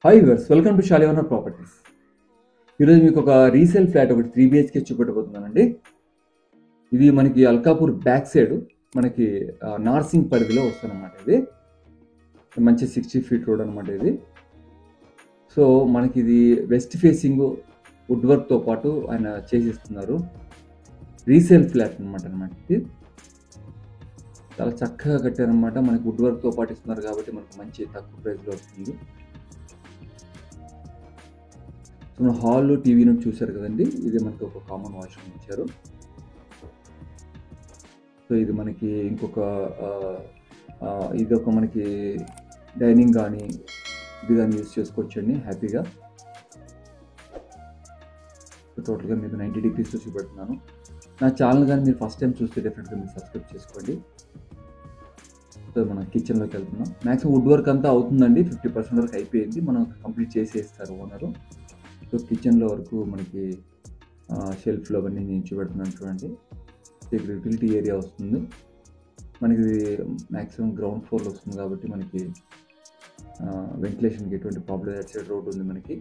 Hi viewers, welcome to Shalivahana properties. ఈరోజు మీకు ఒక రీసేల్ ఫ్లాట్ ఒకటి 3 BHK చూపెట్టబోతున్నానండి. ఇది మనకి అల్కాపూర్ బ్యాక్ సైడ్ మనకి నార్సింగ్ పరిధిలో వస్తుందన్నమాట. ఇది మంచి 60 ఫీట్ రోడ్ అనమాట ఇది. సో మనకి ఇది వెస్ట్ ఫేసింగ్ వుడ్ వర్క్తో పాటు ఆయన చేసిస్తున్నారు. రీసేల్ ఫ్లాట్ అనమాట ఇది చాలా చక్కగా కట్టారనమాట. మనకి వుడ్ వర్క్తో పాటు ఇస్తున్నారు కాబట్టి మనకు మంచి తక్కువ ప్రైస్లో వస్తుంది. సో మన హాల్ టీవీ యూనిట్ చూశారు కదండి, ఇది మనకి ఒక కామన్ వాష్రూమ్ ఇచ్చారు. సో ఇది మనకి ఇంకొక ఇది ఒక మనకి డైనింగ్ కానీ ఇది కానీ యూజ్ చేసుకోవచ్చండి హ్యాపీగా. సో టోటల్గా మీకు 90 degreesలో చూపెడుతున్నాను. నా ఛానల్ కానీ మీరు ఫస్ట్ టైం చూస్తే డెఫినెట్గా మీరు సబ్స్క్రైబ్ చేసుకోండి. సో మనం కిచెన్లోకి వెళ్తున్నాం. మ్యాక్సిమం వుడ్ వర్క్ అంతా అవుతుందండి, 50% వరకు అయిపోయింది. మనం కంప్లీట్ చేసేస్తారు ఓనరు. సో కిచెన్లో వరకు మనకి షెల్ఫ్లో అవన్నీ నేను చూపెడుతున్నాను చూడండి. ఇక్కడ యూటిలిటీ ఏరియా వస్తుంది మనకి. మ్యాక్సిమం గ్రౌండ్ ఫ్లోర్లో వస్తుంది కాబట్టి మనకి వెంటిలేషన్కి ఎటువంటి ప్రాబ్లం. అట్ సైడ్ రోడ్ ఉంది మనకి.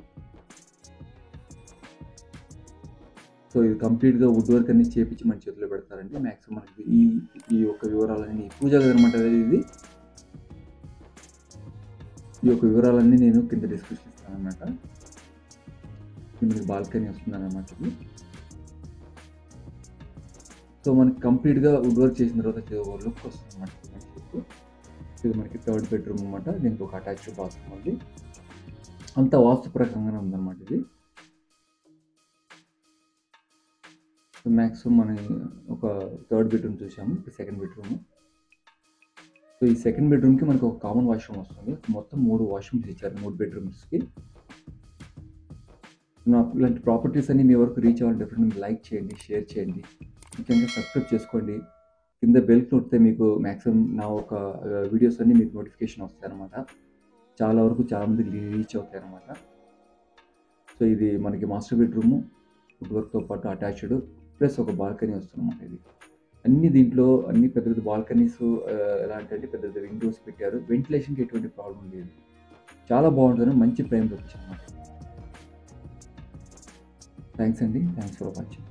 సో ఇది కంప్లీట్గా వుడ్ వర్క్ అన్ని చేపించి మన చేతిలో పెడతారండి. మ్యాక్సిమం మనకి ఈ యొక్క వివరాలన్నీ పూజ గది అనమాట. ఈ యొక్క వివరాలన్నీ నేను కింద డిస్క్రిప్షన్ ఇస్తాను అనమాట. మనకి బాల్కనీ వస్తుంది అన్నమాట ఇది. సో మనకి కంప్లీట్గా వుడ్ వర్క్ చేసిన తర్వాత లుక్ వస్తుంది అన్నమాట. ఇది మనకి థర్డ్ బెడ్రూమ్ అనమాట. దీనికి ఒక అటాచ్డ్ బాత్రూమ్ ఉంది. అంతా వాస్తు ప్రకారంగానే ఉందన్నమాట ఇది. సో మ్యాక్సిమం మనం ఒక థర్డ్ బెడ్రూమ్ చూసాము. ఇప్పుడు సెకండ్ బెడ్రూమ్. సో ఈ సెకండ్ బెడ్రూమ్కి మనకి ఒక కామన్ వాష్రూమ్ వస్తుంది. మొత్తం 3 వాష్రూమ్స్ ఇచ్చారు 3 బెడ్రూమ్స్కి. ఇలాంటి ప్రాపర్టీస్ అన్ని మీ వరకు రీచ్ అవ్వాలి. డెఫినెట్గా లైక్ చేయండి, షేర్ చేయండి, ముఖ్యంగా సబ్స్క్రైబ్ చేసుకోండి. కింద బెల్ నొక్కితే మీకు మ్యాక్సిమం నా ఒక వీడియోస్ అన్నీ మీకు నోటిఫికేషన్ వస్తాయి అన్నమాట. చాలా వరకు చాలామంది రీచ్ అవుతాయి అన్నమాట. సో ఇది మనకి మాస్టర్ బెడ్రూము వుడ్ వర్క్తో పాటు అటాచ్డ్ ప్లస్ ఒక బాల్కనీ వస్తుందన్నమాట. ఇది దీంట్లో అన్ని పెద్ద పెద్ద బాల్కనీస్ ఎలాంటి అంటే పెద్ద పెద్ద విండోస్ పెట్టారు. వెంటిలేషన్కి ఎటువంటి ప్రాబ్లం లేదు. చాలా బాగుంటుంది. మంచి ప్రైమ్ లొకేషన్ అన్నమాట. థ్యాంక్స్ అండి. Thanks for watching.